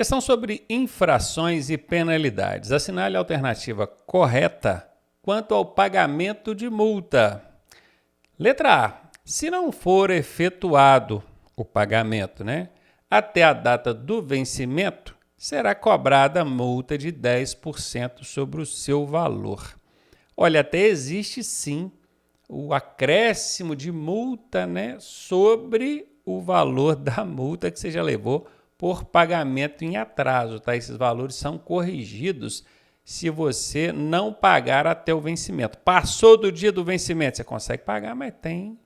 Questão sobre infrações e penalidades. Assinale a alternativa correta quanto ao pagamento de multa. Letra A. Se não for efetuado o pagamento, até a data do vencimento, será cobrada multa de 10% sobre o seu valor. Olha, até existe sim o acréscimo de multa, sobre o valor da multa que você já levou por pagamento em atraso, tá? Esses valores são corrigidos se você não pagar até o vencimento. Passou do dia do vencimento, você consegue pagar, mas tem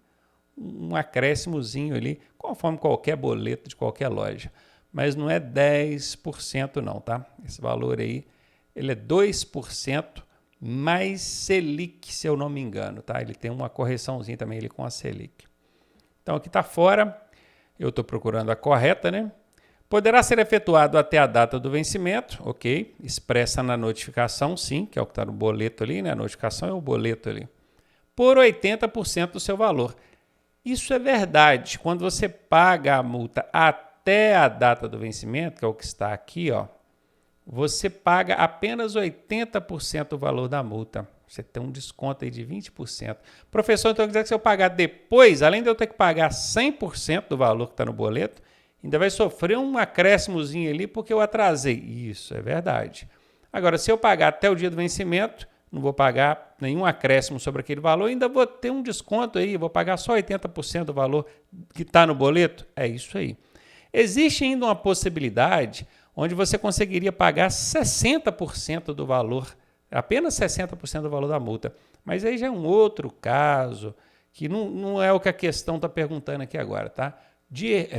um acréscimozinho ali, conforme qualquer boleto de qualquer loja. Mas não é 10% não, tá? Esse valor aí, ele é 2% mais Selic, se eu não me engano, tá? Ele tem uma correçãozinha também ele com a Selic. Então aqui está fora, eu estou procurando a correta, Poderá ser efetuado até a data do vencimento, ok? Expressa na notificação, sim, que é o que está no boleto ali, A notificação é o boleto ali. Por 80% do seu valor. Isso é verdade. Quando você paga a multa até a data do vencimento, que é o que está aqui, você paga apenas 80% do valor da multa. Você tem um desconto aí de 20%. Professor, então quer dizer que se eu pagar depois, além de eu ter que pagar 100% do valor que está no boleto, ainda vai sofrer um acréscimozinho ali porque eu atrasei. Isso é verdade. Agora, se eu pagar até o dia do vencimento, não vou pagar nenhum acréscimo sobre aquele valor, ainda vou ter um desconto aí, vou pagar só 80% do valor que está no boleto. É isso aí. Existe ainda uma possibilidade onde você conseguiria pagar 60% do valor, apenas 60% do valor da multa. Mas aí já é um outro caso, que não é o que a questão está perguntando aqui agora, tá?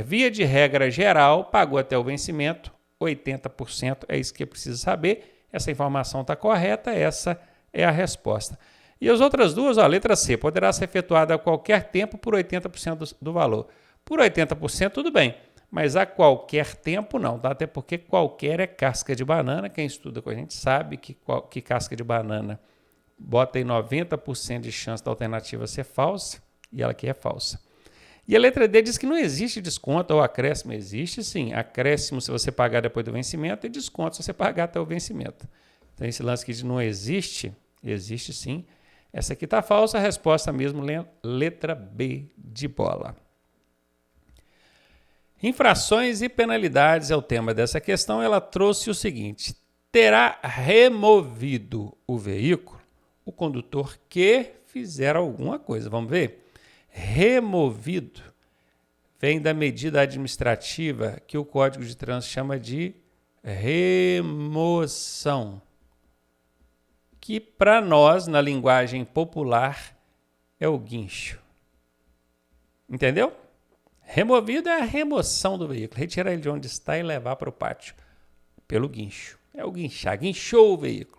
Via de regra geral, pagou até o vencimento, 80%, é isso que precisa saber. Essa informação está correta, essa é a resposta. E as outras duas, a letra C, poderá ser efetuada a qualquer tempo por 80% do valor. Por 80% tudo bem, mas a qualquer tempo não, tá? Até porque qualquer é casca de banana, quem estuda com a gente sabe que casca de banana bota aí 90% de chance da alternativa ser falsa, e ela aqui é falsa. E a letra D diz que não existe desconto ou acréscimo. Existe sim, acréscimo se você pagar depois do vencimento e desconto se você pagar até o vencimento. Então esse lance aqui de não existe, existe sim. Essa aqui está falsa, a resposta mesmo, letra B de bola. Infrações e penalidades é o tema dessa questão. Ela trouxe o seguinte: terá removido o veículo o condutor que fizer alguma coisa. Vamos ver? Removido vem da medida administrativa que o Código de Trânsito chama de remoção, que para nós, na linguagem popular, é o guincho. Entendeu? Removido é a remoção do veículo, retirar ele de onde está e levar para o pátio, pelo guincho. É o guinchar, guinchou o veículo.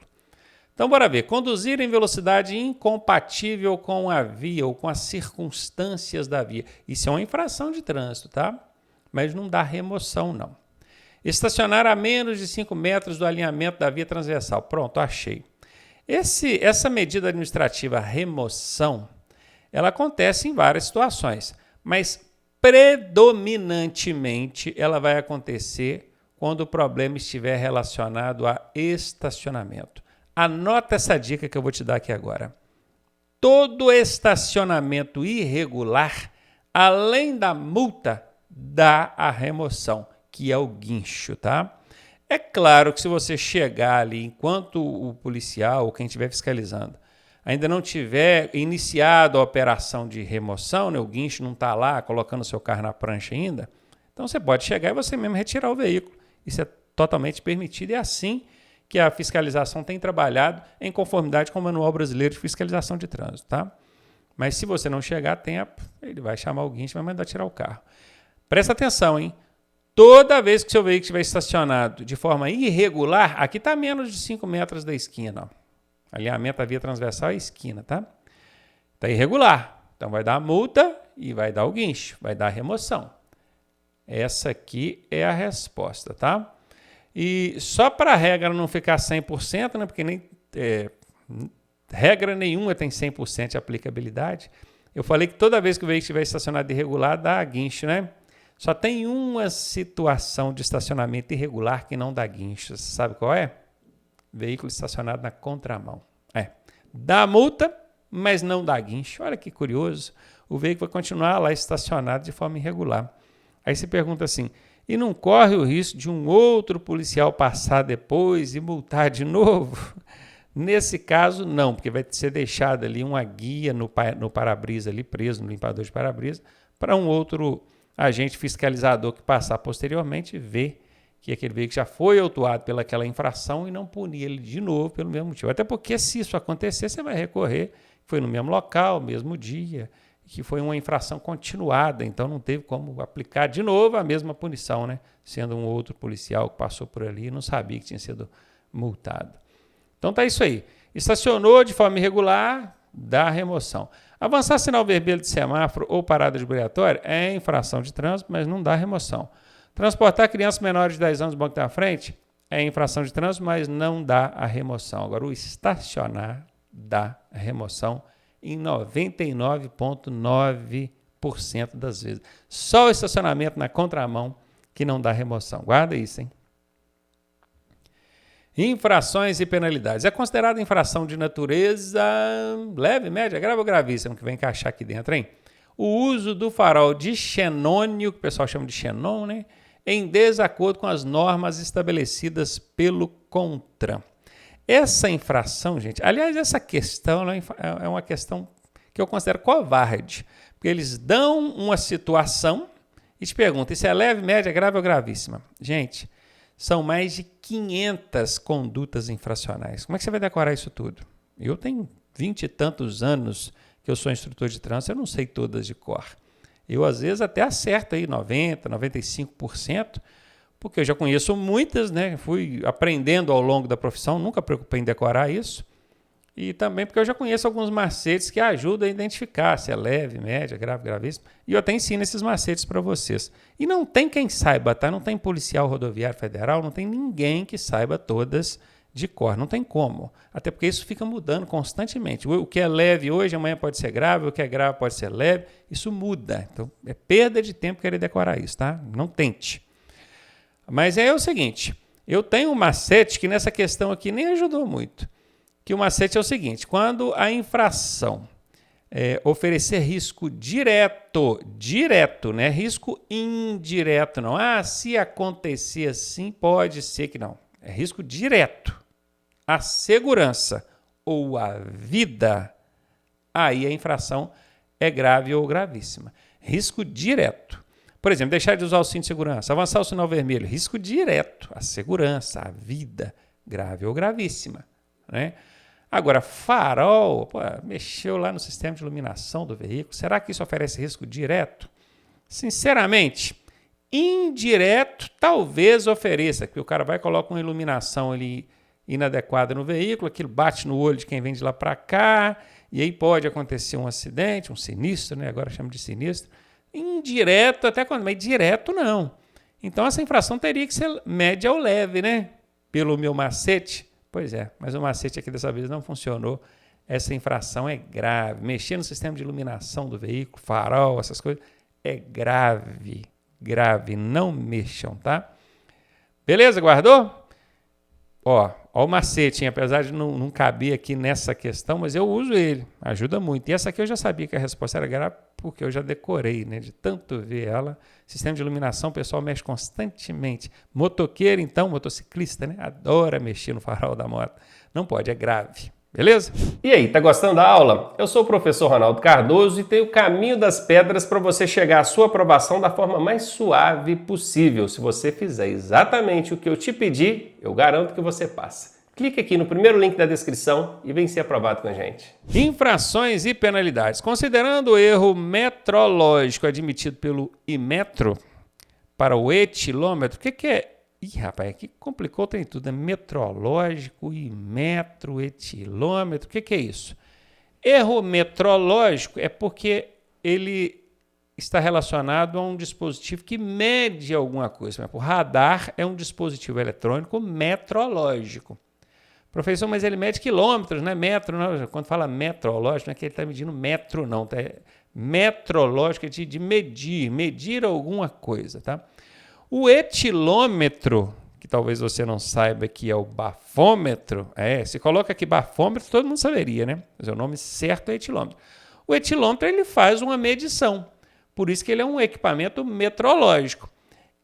Então, bora ver. Conduzir em velocidade incompatível com a via ou com as circunstâncias da via. Isso é uma infração de trânsito, tá? Mas não dá remoção, não. Estacionar a menos de 5 metros do alinhamento da via transversal. Pronto, achei. Essa medida administrativa remoção, ela acontece em várias situações, mas predominantemente ela vai acontecer quando o problema estiver relacionado a estacionamento. Anota essa dica que eu vou te dar aqui agora. Todo estacionamento irregular, além da multa, dá a remoção, que é o guincho, tá? É claro que se você chegar ali, enquanto o policial ou quem estiver fiscalizando ainda não tiver iniciado a operação de remoção, o guincho não está lá colocando o seu carro na prancha ainda, então você pode chegar e você mesmo retirar o veículo. Isso é totalmente permitido e é assim que a fiscalização tem trabalhado em conformidade com o Manual Brasileiro de Fiscalização de Trânsito, tá? Mas se você não chegar a tempo, ele vai chamar o guincho e vai mandar tirar o carro. Presta atenção, hein? Toda vez que seu veículo estiver estacionado de forma irregular, aqui está menos de 5 metros da esquina, alinhamento da via transversal é a esquina, tá? Está irregular. Então vai dar a multa e vai dar o guincho, vai dar a remoção. Essa aqui é a resposta, tá? E só para a regra não ficar 100%, porque regra nenhuma tem 100% de aplicabilidade, eu falei que toda vez que o veículo estiver estacionado irregular, dá guincho, Só tem uma situação de estacionamento irregular que não dá guincho. Você sabe qual é? Veículo estacionado na contramão. Dá multa, mas não dá guincho. Olha que curioso. O veículo vai continuar lá estacionado de forma irregular. Aí você pergunta assim, e não corre o risco de um outro policial passar depois e multar de novo? Nesse caso, não, porque vai ser deixado ali uma guia no para-brisa ali, preso no limpador de para-brisa, para um outro agente fiscalizador que passar posteriormente ver que aquele veículo já foi autuado pelaquela infração e não punir ele de novo pelo mesmo motivo. Até porque se isso acontecer, você vai recorrer, foi no mesmo local, mesmo dia, que foi uma infração continuada, então não teve como aplicar de novo a mesma punição, né? Sendo um outro policial que passou por ali e não sabia que tinha sido multado. Então tá isso aí. Estacionou de forma irregular, dá remoção. Avançar sinal vermelho de semáforo ou parada de obrigatória é infração de trânsito, mas não dá remoção. Transportar crianças menores de 10 anos no banco da frente é infração de trânsito, mas não dá a remoção. Agora, o estacionar dá a remoção em 99,9% das vezes. Só o estacionamento na contramão que não dá remoção. Guarda isso, hein? Infrações e penalidades. É considerada infração de natureza leve, média, grave ou gravíssima, que vai encaixar aqui dentro, hein? O uso do farol de xenônio, que o pessoal chama de xenon, né? Em desacordo com as normas estabelecidas pelo CONTRAN. Essa infração, gente, aliás, essa questão é uma questão que eu considero covarde, porque eles dão uma situação e te perguntam, isso é leve, média, grave ou gravíssima? Gente, são mais de 500 condutas infracionais. Como é que você vai decorar isso tudo? Eu tenho 20 e tantos anos que eu sou instrutor de trânsito, eu não sei todas de cor. Eu, às vezes, até acerto aí 90%, 95%, porque eu já conheço muitas, né? Fui aprendendo ao longo da profissão, nunca preocupei em decorar isso. E também porque eu já conheço alguns macetes que ajudam a identificar se é leve, média, grave, gravíssimo. E eu até ensino esses macetes para vocês. E não tem quem saiba, tá? Não tem policial rodoviário federal, não tem ninguém que saiba todas de cor. Não tem como. Até porque isso fica mudando constantemente. O que é leve hoje, amanhã pode ser grave, o que é grave pode ser leve. Isso muda. Então, é perda de tempo querer decorar isso, tá? Não tente. Mas é o seguinte, eu tenho um macete que nessa questão aqui nem ajudou muito. Que o macete é o seguinte, quando a infração oferecer risco direto, né? Risco indireto, não. Se acontecer assim, pode ser que não. É risco direto. A segurança ou a vida, aí a infração é grave ou gravíssima. Risco direto. Por exemplo, deixar de usar o cinto de segurança, avançar o sinal vermelho, risco direto. A segurança, a vida, grave ou gravíssima, né? Agora, farol, mexeu lá no sistema de iluminação do veículo, será que isso oferece risco direto? Sinceramente, indireto talvez ofereça, porque o cara vai colocar uma iluminação ali inadequada no veículo, aquilo bate no olho de quem vem de lá para cá, e aí pode acontecer um acidente, um sinistro, né? Agora chama de sinistro. Indireto até quando, mas direto não. Então essa infração teria que ser média ou leve, né? Pelo meu macete. Pois é, mas o macete aqui dessa vez não funcionou. Essa infração é grave. Mexer no sistema de iluminação do veículo, farol, essas coisas, é grave. Grave, não mexam, tá? Beleza, guardou? Ó o macete, hein? Apesar de não caber aqui nessa questão, mas eu uso ele, ajuda muito. E essa aqui eu já sabia que a resposta era grave, porque eu já decorei, né? De tanto ver ela. Sistema de iluminação, o pessoal mexe constantemente. Motoqueiro, então, motociclista, né? Adora mexer no farol da moto. Não pode, é grave. Beleza? E aí, tá gostando da aula? Eu sou o professor Ronaldo Cardoso e tenho o caminho das pedras para você chegar à sua aprovação da forma mais suave possível. Se você fizer exatamente o que eu te pedi, eu garanto que você passa. Clique aqui no primeiro link da descrição e vem ser aprovado com a gente. Infrações e penalidades. Considerando o erro metrológico admitido pelo Imetro para o etilômetro, o que é? Ih, rapaz, aqui complicou, tem tudo, né? Metrológico, metro, etilômetro, o que é isso? Erro metrológico é porque ele está relacionado a um dispositivo que mede alguma coisa. O radar é um dispositivo eletrônico metrológico. Professor, mas ele mede quilômetros, né? Metro, não. Quando fala metrológico, não é que ele está medindo metro, não. metrológico, de medir alguma coisa, tá? O etilômetro, que talvez você não saiba que é o bafômetro, se coloca aqui bafômetro, todo mundo saberia, né? Mas o nome certo é etilômetro. O etilômetro, ele faz uma medição, por isso que ele é um equipamento metrológico.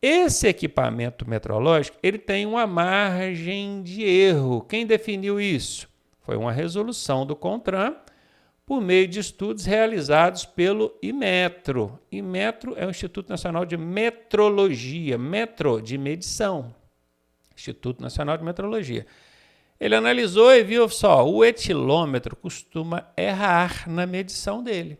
Esse equipamento metrológico, ele tem uma margem de erro. Quem definiu isso? Foi uma resolução do CONTRAN por meio de estudos realizados pelo Inmetro. Inmetro é o Instituto Nacional de Metrologia, metro de medição. Instituto Nacional de Metrologia. Ele analisou e viu só, o etilômetro costuma errar na medição dele.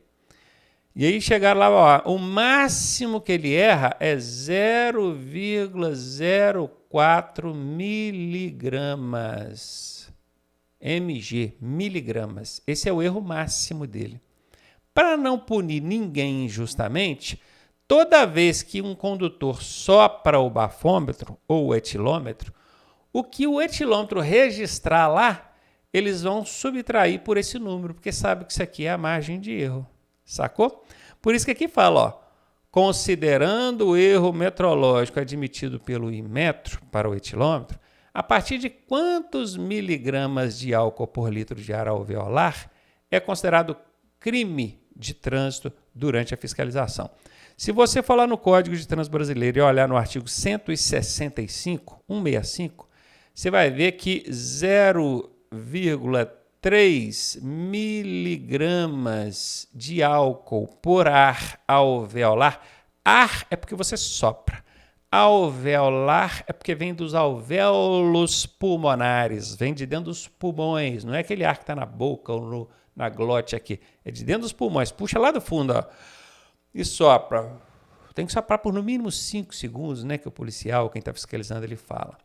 E aí chegaram lá, ó, o máximo que ele erra é 0,04 miligramas. mg, miligramas. Esse é o erro máximo dele. Para não punir ninguém injustamente, toda vez que um condutor sopra o bafômetro ou o etilômetro, o que o etilômetro registrar lá, eles vão subtrair por esse número, porque sabe que isso aqui é a margem de erro. Sacou? Por isso que aqui fala, ó, considerando o erro metrológico admitido pelo Inmetro para o etilômetro, a partir de quantos miligramas de álcool por litro de ar alveolar é considerado crime de trânsito durante a fiscalização. Se você for lá no Código de Trânsito Brasileiro e olhar no artigo 165, você vai ver que 0,3 miligramas de álcool por ar alveolar. Ar é porque você sopra. Alveolar é porque vem dos alvéolos pulmonares, vem de dentro dos pulmões. Não é aquele ar que está na boca ou na glote aqui. É de dentro dos pulmões. Puxa lá do fundo, ó, e sopra. Tem que soprar por no mínimo 5 segundos, né? Que o policial, quem está fiscalizando, ele fala.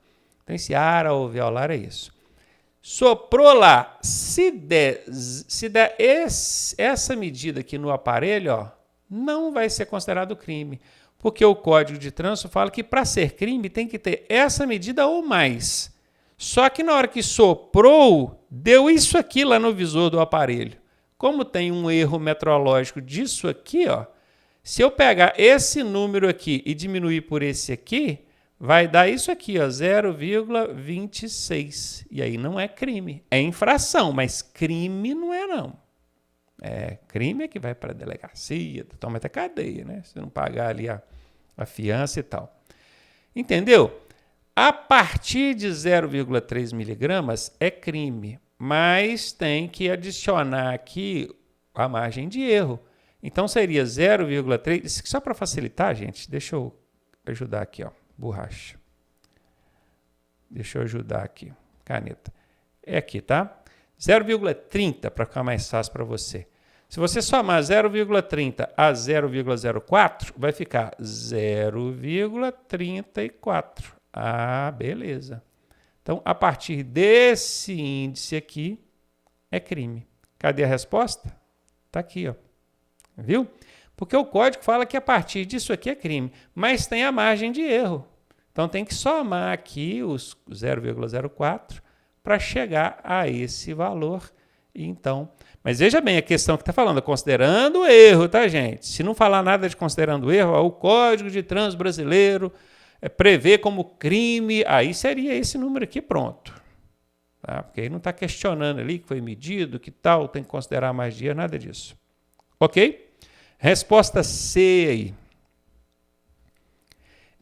Então esse ar alveolar é isso. Soprou lá, se der essa medida aqui no aparelho, ó, não vai ser considerado crime, porque o Código de Trânsito fala que para ser crime tem que ter essa medida ou mais. Só que na hora que soprou, deu isso aqui lá no visor do aparelho. Como tem um erro metrológico disso aqui, ó, se eu pegar esse número aqui e diminuir por esse aqui, vai dar isso aqui, ó, 0,26. E aí não é crime. É infração, mas crime não é não. Crime é que vai para a delegacia, toma até cadeia, né? Se não pagar ali a fiança e tal. Entendeu? A partir de 0,3 miligramas é crime, mas tem que adicionar aqui a margem de erro. Então seria 0,3. Só para facilitar, gente, deixa eu ajudar aqui, ó. Borracha. Deixa eu ajudar aqui. Caneta. É aqui, tá? 0,30 para ficar mais fácil para você. Se você somar 0,30 a 0,04, vai ficar 0,34. Ah, beleza. Então, a partir desse índice aqui, é crime. Cadê a resposta? Tá aqui, ó. Viu? Porque o código fala que a partir disso aqui é crime, mas tem a margem de erro. Então tem que somar aqui os 0,04 para chegar a esse valor. Então, mas veja bem a questão que está falando, considerando o erro, tá, gente? Se não falar nada de considerando o erro, o Código de Trânsito Brasileiro prevê como crime, aí seria esse número aqui pronto. Tá? Porque aí não está questionando ali que foi medido, que tal, tem que considerar mais de erro, nada disso. Ok? Resposta C aí.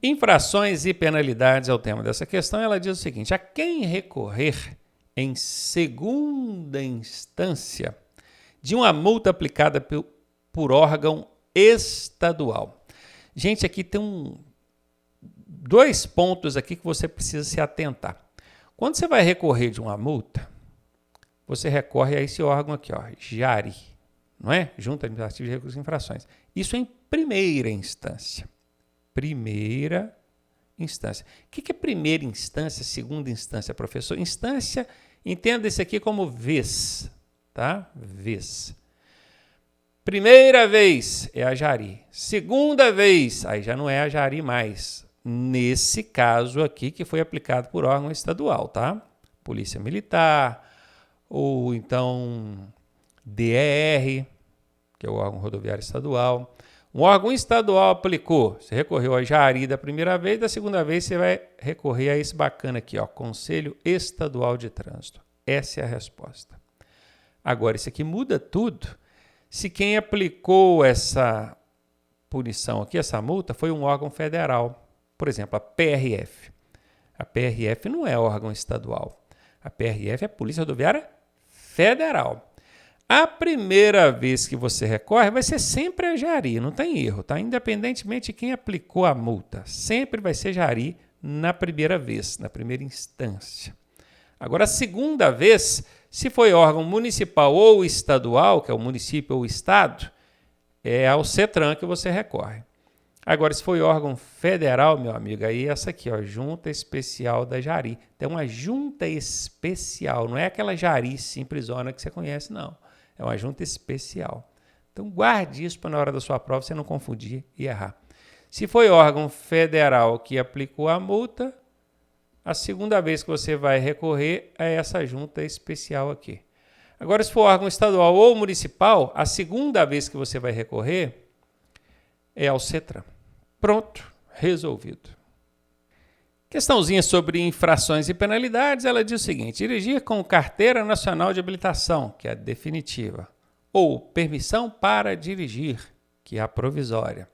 Infrações e penalidades é o tema dessa questão. Ela diz o seguinte: a quem recorrer em segunda instância de uma multa aplicada por órgão estadual. Gente, aqui tem dois pontos aqui que você precisa se atentar. Quando você vai recorrer de uma multa, você recorre a esse órgão aqui, ó, JARI. Não é? Junta Administrativa de Recursos e Infrações. Isso em primeira instância. Primeira instância. O que é primeira instância, segunda instância, professor? Instância, entenda isso aqui como vez, tá? Vez. Primeira vez é a JARI. Segunda vez, aí já não é a JARI mais. Nesse caso aqui que foi aplicado por órgão estadual, tá? Polícia Militar, ou então DER, que é o órgão rodoviário estadual. Um órgão estadual aplicou, você recorreu à Jari da primeira vez, da segunda vez você vai recorrer a esse bacana aqui, ó, Conselho Estadual de Trânsito. Essa é a resposta. Agora, isso aqui muda tudo se quem aplicou essa punição aqui, essa multa, foi um órgão federal. Por exemplo, a PRF. A PRF não é órgão estadual. A PRF é a Polícia Rodoviária Federal. A primeira vez que você recorre vai ser sempre a Jari, não tem erro, tá? Independentemente de quem aplicou a multa, sempre vai ser Jari na primeira vez, na primeira instância. Agora, a segunda vez, se foi órgão municipal ou estadual, que é o município ou o estado, é ao CETRAN que você recorre. Agora, se foi órgão federal, meu amigo, aí essa aqui, ó, Junta Especial da Jari. Tem uma junta especial, não é aquela Jari simplesona que você conhece, não. É uma junta especial. Então, guarde isso para na hora da sua prova você não confundir e errar. Se foi órgão federal que aplicou a multa, a segunda vez que você vai recorrer é essa junta especial aqui. Agora, se for órgão estadual ou municipal, a segunda vez que você vai recorrer é ao CETRAN. Pronto, resolvido. Questãozinha sobre infrações e penalidades, ela diz o seguinte: dirigir com carteira nacional de habilitação, que é a definitiva, ou permissão para dirigir, que é a provisória,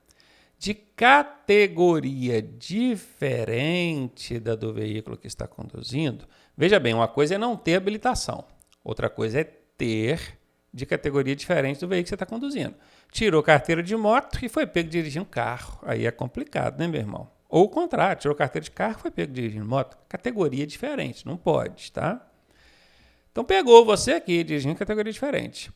de categoria diferente da do veículo que está conduzindo. Veja bem, uma coisa é não ter habilitação, outra coisa é ter de categoria diferente do veículo que você está conduzindo. Tirou carteira de moto e foi pego dirigindo carro. Aí é complicado, né, meu irmão? Ou o contrário, tirou carteira de carro e foi pego dirigindo moto. Categoria diferente, não pode, tá? Então pegou você aqui dirigindo categoria diferente.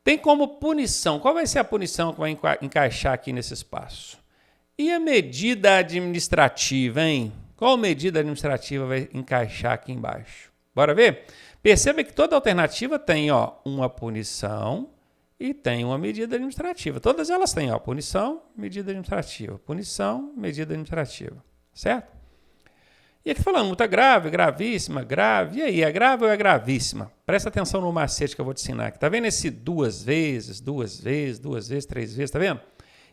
Tem como punição, qual vai ser a punição que vai encaixar aqui nesse espaço? E a medida administrativa, hein? Qual medida administrativa vai encaixar aqui embaixo? Bora ver? Perceba que toda alternativa tem, ó, uma punição e tem uma medida administrativa. Todas elas têm, ó, punição, medida administrativa. Punição, medida administrativa. Certo? E aqui falando, multa grave, gravíssima, grave. E aí, é grave ou é gravíssima? Presta atenção no macete que eu vou te ensinar aqui. Tá vendo esse duas vezes, três vezes, tá vendo?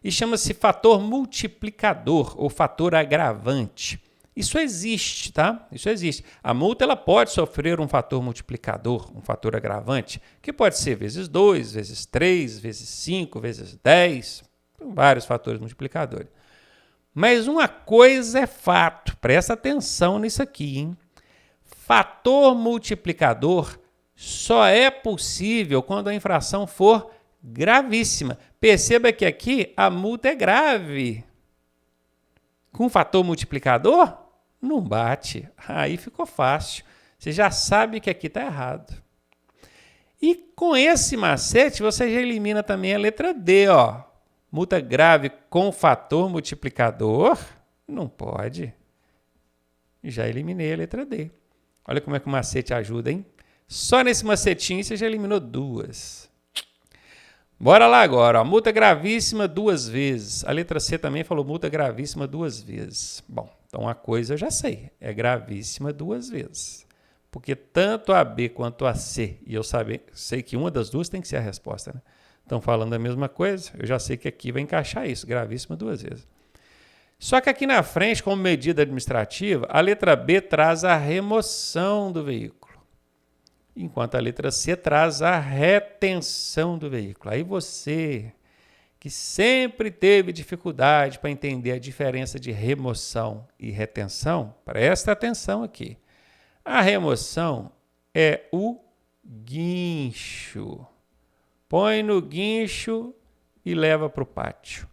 E chama-se fator multiplicador ou fator agravante. Isso existe, tá? Isso existe. A multa ela pode sofrer um fator multiplicador, um fator agravante, que pode ser vezes 2, vezes 3, vezes 5, vezes 10, vários fatores multiplicadores. Mas uma coisa é fato, presta atenção nisso aqui, hein? Fator multiplicador só é possível quando a infração for gravíssima. Perceba que aqui a multa é grave. Com fator multiplicador, não bate. Aí ficou fácil. Você já sabe que aqui está errado. E com esse macete, você já elimina também a letra D, ó. Multa grave com fator multiplicador, não pode. Já eliminei a letra D. Olha como é que o macete ajuda, hein? Só nesse macetinho você já eliminou duas. Bora lá agora, ó. Multa gravíssima 2 vezes. A letra C também falou multa gravíssima 2 vezes. Bom, então a coisa eu já sei, é gravíssima 2 vezes. Porque tanto a B quanto a C, e eu sei que uma das duas tem que ser a resposta, né? Estão falando a mesma coisa, eu já sei que aqui vai encaixar isso, gravíssima 2 vezes. Só que aqui na frente, como medida administrativa, a letra B traz a remoção do veículo, enquanto a letra C traz a retenção do veículo. Aí você, que sempre teve dificuldade para entender a diferença de remoção e retenção, presta atenção aqui. A remoção é o guincho. Põe no guincho e leva para o pátio.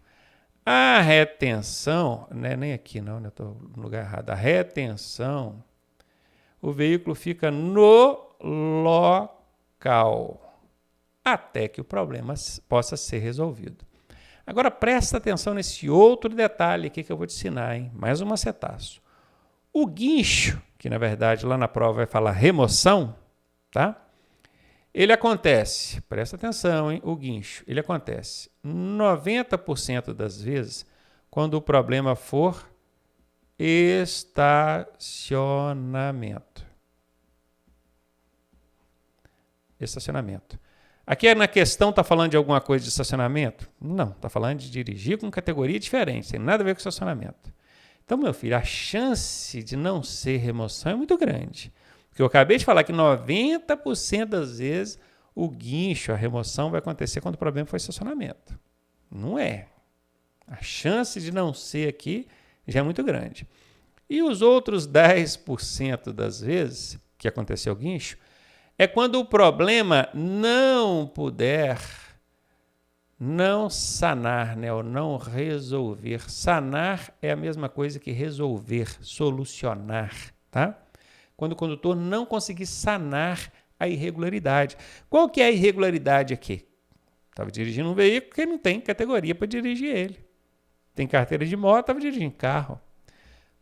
A retenção, né, nem aqui não, estou no lugar errado. A retenção, o veículo fica no local até que o problema possa ser resolvido. Agora presta atenção nesse outro detalhe aqui que eu vou te ensinar, hein? Mais um macetaço. O guincho, que na verdade lá na prova vai falar remoção, tá? Ele acontece, presta atenção, hein? O guincho, ele acontece 90% das vezes quando o problema for estacionamento. Aqui na questão está falando de alguma coisa de estacionamento? Não, está falando de dirigir com categoria diferente, tem nada a ver com estacionamento. Então, meu filho, a chance de não ser remoção é muito grande. Porque eu acabei de falar que 90% das vezes o guincho, a remoção vai acontecer quando o problema foi estacionamento. Não é. A chance de não ser aqui já é muito grande. E os outros 10% das vezes que aconteceu o guincho é quando o problema não puder não sanar, né, ou não resolver. Sanar é a mesma coisa que resolver, solucionar, tá? Quando o condutor não conseguir sanar a irregularidade. Qual que é a irregularidade aqui? Estava dirigindo um veículo que não tem categoria para dirigir ele. Tem carteira de moto, estava dirigindo carro.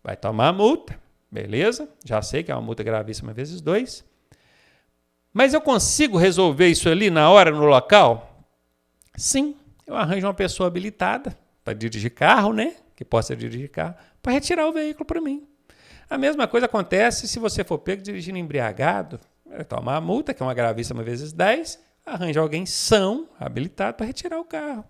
Vai tomar a multa, beleza? Já sei que é uma multa gravíssima vezes 2. Mas eu consigo resolver isso ali na hora, no local? Sim, eu arranjo uma pessoa habilitada para dirigir carro, né? Que possa dirigir carro, para retirar o veículo para mim. A mesma coisa acontece se você for pego dirigindo embriagado, tomar a multa, que é uma gravíssima vezes 10, arranja alguém são, habilitado para retirar o carro.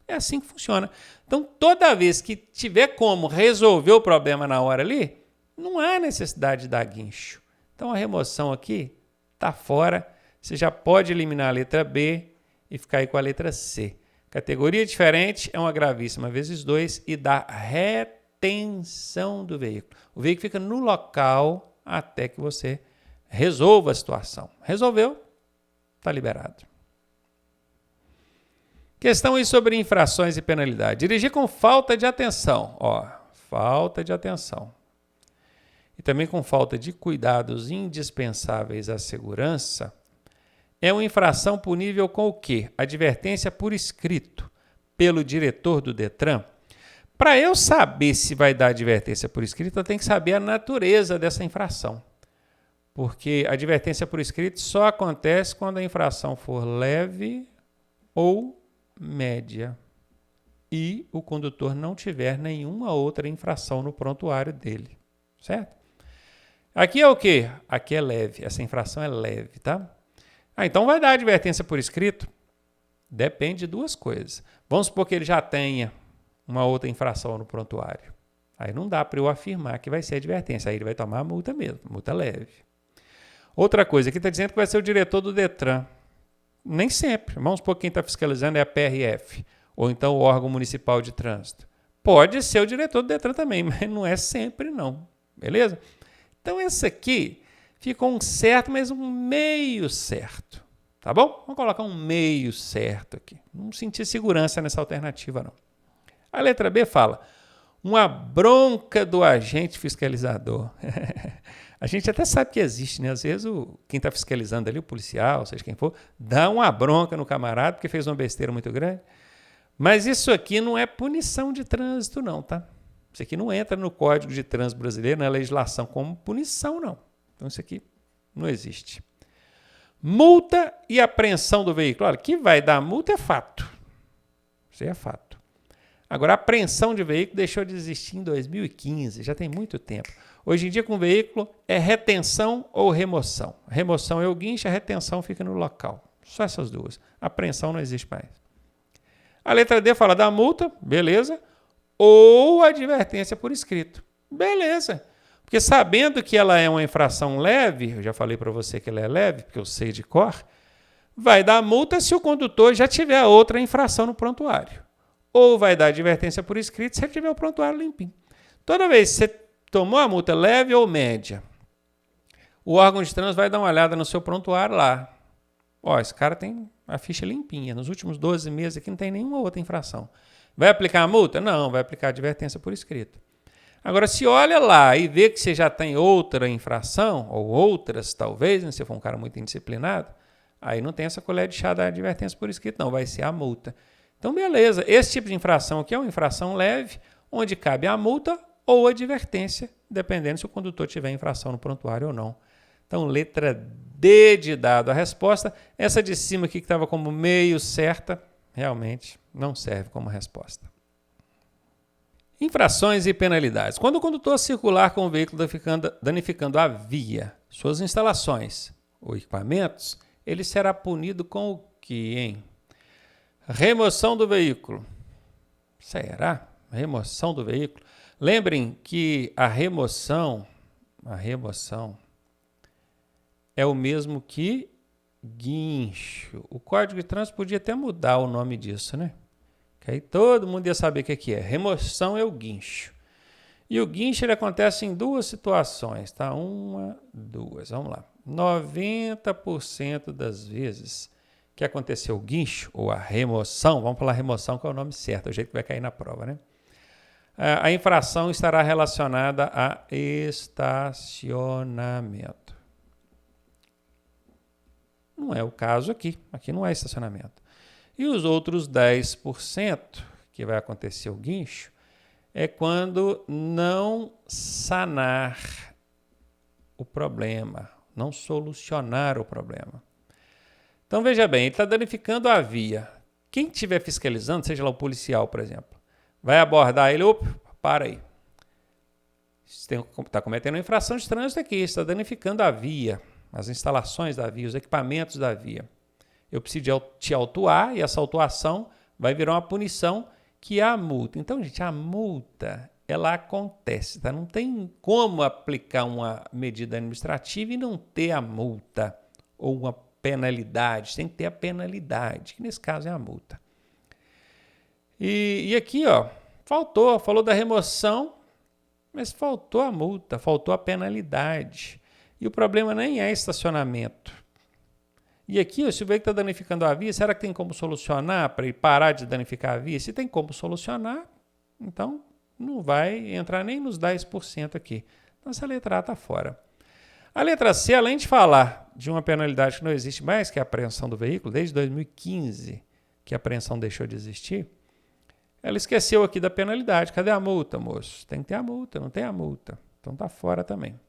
É assim que funciona. Então, toda vez que tiver como resolver o problema na hora ali, não há necessidade de dar guincho. Então, a remoção aqui está fora. Você já pode eliminar a letra B e ficar aí com a letra C. Categoria diferente é uma gravíssima vezes 2 e dá retenção do veículo. O veículo fica no local até que você resolva a situação. Resolveu, está liberado. Questão aí sobre infrações e penalidade. Dirigir com falta de atenção. Falta de atenção. E também com falta de cuidados indispensáveis à segurança. É uma infração punível com o quê? Advertência por escrito pelo diretor do Detran. Para eu saber se vai dar advertência por escrito, eu tenho que saber a natureza dessa infração. Porque a advertência por escrito só acontece quando a infração for leve ou média e o condutor não tiver nenhuma outra infração no prontuário dele, certo? Aqui é o quê? Aqui é leve, essa infração é leve, tá? Então vai dar advertência por escrito? Depende de duas coisas. Vamos supor que ele já tenha uma outra infração no prontuário. Aí não dá para eu afirmar que vai ser advertência, aí ele vai tomar a multa mesmo, multa leve. Outra coisa, aqui está dizendo que vai ser o diretor do Detran. Nem sempre. Vamos supor que quem está fiscalizando é a PRF, ou então o órgão municipal de trânsito. Pode ser o diretor do Detran também, mas não é sempre não. Beleza? Então esse aqui ficou um certo, mas um meio certo. Tá bom? Vamos colocar um meio certo aqui. Não senti segurança nessa alternativa não. A letra B fala, uma bronca do agente fiscalizador. A gente até sabe que existe, né? Às vezes quem está fiscalizando ali, o policial, seja quem for, dá uma bronca no camarada porque fez uma besteira muito grande. Mas isso aqui não é punição de trânsito não, tá? Isso aqui não entra no Código de Trânsito Brasileiro, na legislação, como punição não. Então isso aqui não existe. Multa e apreensão do veículo. Olha, que vai dar multa é fato. Isso é fato. Agora, a apreensão de veículo deixou de existir em 2015, já tem muito tempo. Hoje em dia, com o veículo, é retenção ou remoção. Remoção é o guincho, a retenção fica no local. Só essas duas. A apreensão não existe mais. A letra D fala da multa, beleza, ou advertência por escrito. Beleza. Porque sabendo que ela é uma infração leve, eu já falei para você que ela é leve, porque eu sei de cor, vai dar multa se o condutor já tiver outra infração no prontuário. Ou vai dar advertência por escrito se ele tiver o prontuário limpinho. Toda vez que você tomou a multa leve ou média, o órgão de trânsito vai dar uma olhada no seu prontuário lá. Esse cara tem a ficha limpinha. Nos últimos 12 meses aqui não tem nenhuma outra infração. Vai aplicar a multa? Não, vai aplicar a advertência por escrito. Agora, se olha lá e vê que você já tem outra infração, ou outras talvez, se você for um cara muito indisciplinado, aí não tem essa colher de chá da advertência por escrito, não, vai ser a multa. Então, beleza, esse tipo de infração aqui é uma infração leve, onde cabe a multa ou advertência, dependendo se o condutor tiver infração no prontuário ou não. Então, letra D de dado a resposta. Essa de cima aqui que estava como meio certa, realmente não serve como resposta. Infrações e penalidades. Quando o condutor circular com o veículo danificando a via, suas instalações ou equipamentos, ele será punido com o aqui, hein? Remoção do veículo. Será? Remoção do veículo? Lembrem que a remoção é o mesmo que guincho. O Código de Trânsito podia até mudar o nome disso, né? Que aí todo mundo ia saber o que é. Remoção é o guincho. E o guincho ele acontece em duas situações, tá? Uma, duas. Vamos lá. 90% das vezes que aconteceu o guincho ou a remoção, vamos falar remoção que é o nome certo, é o jeito que vai cair na prova, né? A infração estará relacionada a estacionamento. Não é o caso aqui. Aqui não é estacionamento. E os outros 10% que vai acontecer o guincho é quando não sanar o problema, não solucionar o problema. Então, veja bem, ele está danificando a via. Quem estiver fiscalizando, seja lá o policial, por exemplo, vai abordar ele, opa, para aí. Está cometendo uma infração de trânsito aqui, está danificando a via, as instalações da via, os equipamentos da via. Eu preciso te autuar e essa autuação vai virar uma punição que é a multa. Então, gente, a multa, ela acontece, tá? Não tem como aplicar uma medida administrativa e não ter a multa ou uma penalidade. Tem que ter a penalidade, que nesse caso é a multa. E aqui, ó, falou da remoção, mas faltou a multa, faltou a penalidade. E o problema nem é estacionamento. E aqui, se o veículo está danificando a via, será que tem como solucionar para ele parar de danificar a via? Se tem como solucionar, então não vai entrar nem nos 10% aqui. Então essa letra A está fora. A letra C, além de falar de uma penalidade que não existe mais, que é a apreensão do veículo, desde 2015 que a apreensão deixou de existir, ela esqueceu aqui da penalidade. Cadê a multa, moço? Tem que ter a multa, não tem a multa. Então está fora também.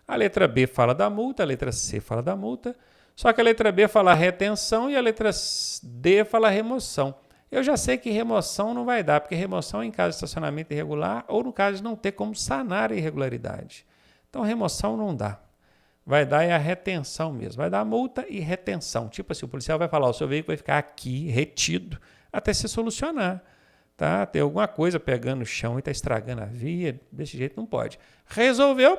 A letra B fala da multa, a letra C fala da multa, só que a letra B fala retenção e a letra D fala remoção. Eu já sei que remoção não vai dar, porque remoção é em caso de estacionamento irregular ou no caso de não ter como sanar a irregularidade. Então, remoção não dá. Vai dar é a retenção mesmo. Vai dar multa e retenção. Tipo assim, o policial vai falar, o seu veículo vai ficar aqui, retido, até se solucionar. Tá? Tem alguma coisa pegando no chão e está estragando a via, desse jeito não pode. Resolveu,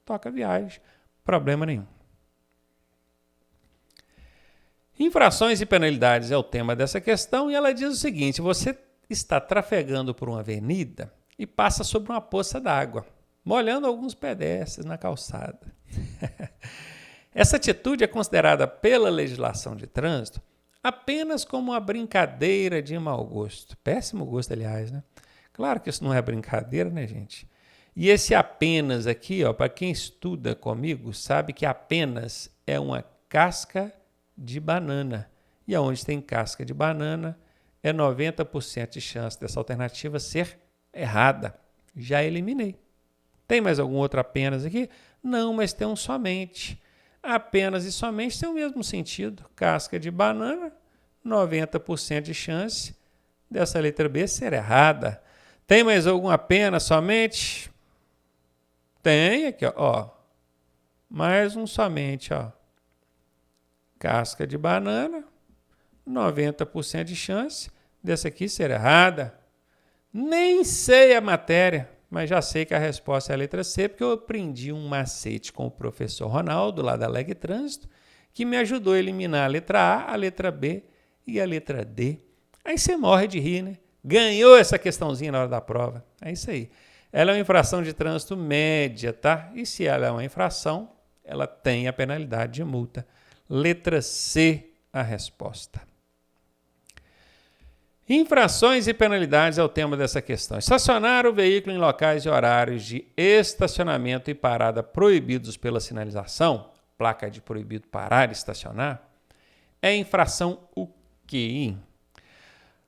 toca a viagem, problema nenhum. Infrações e penalidades é o tema dessa questão e ela diz o seguinte, você está trafegando por uma avenida e passa sobre uma poça d'água, molhando alguns pedestres na calçada. Essa atitude é considerada pela legislação de trânsito apenas como uma brincadeira de mau gosto. Péssimo gosto, aliás, né? Claro que isso não é brincadeira, né, gente? E esse apenas aqui, ó, para quem estuda comigo, sabe que apenas é uma casca de banana. E aonde tem casca de banana, é 90% de chance dessa alternativa ser errada. Já eliminei. Tem mais algum outro apenas aqui? Não, mas tem um somente. Apenas e somente tem o mesmo sentido. Casca de banana, 90% de chance dessa letra B ser errada. Tem mais algum apenas somente? Tem aqui, ó. Mais um somente, ó. Casca de banana, 90% de chance dessa aqui ser errada. Nem sei a matéria, mas já sei que a resposta é a letra C, porque eu aprendi um macete com o professor Ronaldo, lá da Leg Trânsito, que me ajudou a eliminar a letra A, a letra B e a letra D. Aí você morre de rir, né? Ganhou essa questãozinha na hora da prova. É isso aí. Ela é uma infração de trânsito média, tá? E se ela é uma infração, ela tem a penalidade de multa. Letra C, a resposta. Infrações e penalidades é o tema dessa questão. Estacionar o veículo em locais e horários de estacionamento e parada proibidos pela sinalização, placa de proibido parar e estacionar, é infração o quê?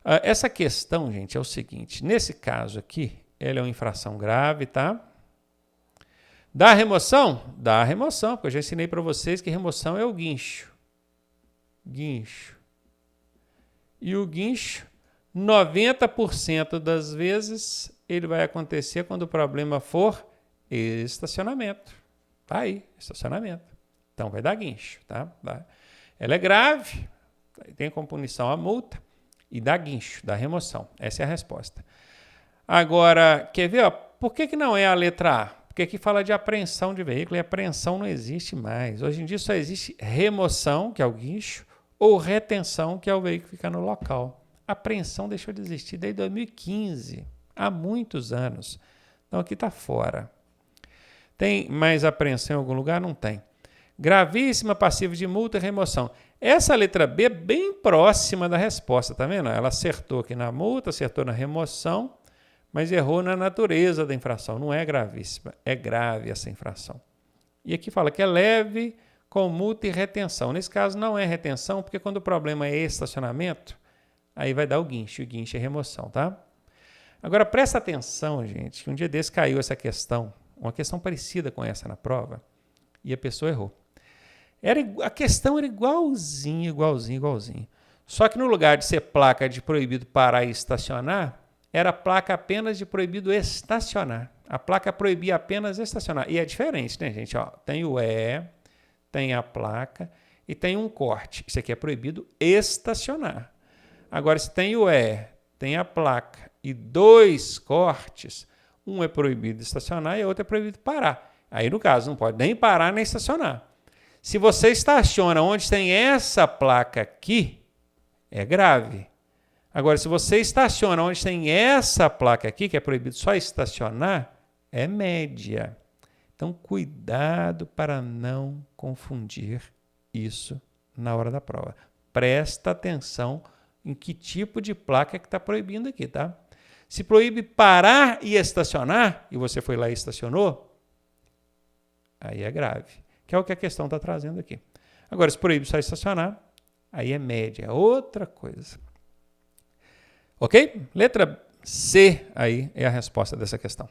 Essa questão, gente, é o seguinte. Nesse caso aqui, ela é uma infração grave, tá? Dá remoção? Dá remoção, porque eu já ensinei para vocês que remoção é o guincho. Guincho. E o guincho, 90% das vezes, ele vai acontecer quando o problema for estacionamento. Tá aí, estacionamento. Então, vai dar guincho, tá? Ela é grave, Tem como punição a multa e dá guincho, dá remoção. Essa é a resposta. Agora, quer ver? Ó, por que não é a letra A? Porque aqui fala de apreensão de veículo e apreensão não existe mais. Hoje em dia só existe remoção, que é o guincho, ou retenção, que é o veículo ficar no local. A apreensão deixou de existir desde 2015, há muitos anos. Então aqui está fora. Tem mais apreensão em algum lugar? Não tem. Gravíssima, passiva de multa e remoção. Essa letra B é bem próxima da resposta, tá vendo? Ela acertou aqui na multa, acertou na remoção, mas errou na natureza da infração. Não é gravíssima, é grave essa infração. E aqui fala que é leve, com multa e retenção. Nesse caso não é retenção, porque quando o problema é estacionamento, aí vai dar o guincho é remoção, tá? Agora presta atenção, gente, que um dia desse caiu essa questão, uma questão parecida com essa na prova, e a pessoa errou. A questão era igualzinho. Só que no lugar de ser placa de proibido parar e estacionar, era placa apenas de proibido estacionar. A placa proibia apenas estacionar. E é diferente, né, gente? Ó, tem o E, tem a placa e tem um corte. Isso aqui é proibido estacionar. Agora, se tem o E, tem a placa e 2 cortes, um é proibido estacionar e o outro é proibido parar. Aí, no caso, não pode nem parar nem estacionar. Se você estaciona onde tem essa placa aqui, é grave. Agora, se você estaciona onde tem essa placa aqui, que é proibido só estacionar, é média. Então, cuidado para não confundir isso na hora da prova. Presta atenção em que tipo de placa que está proibindo aqui, tá? Se proíbe parar e estacionar, e você foi lá e estacionou, aí é grave. Que é o que a questão está trazendo aqui. Agora, se proíbe só estacionar, aí é média, é outra coisa. Ok? Letra C aí é a resposta dessa questão.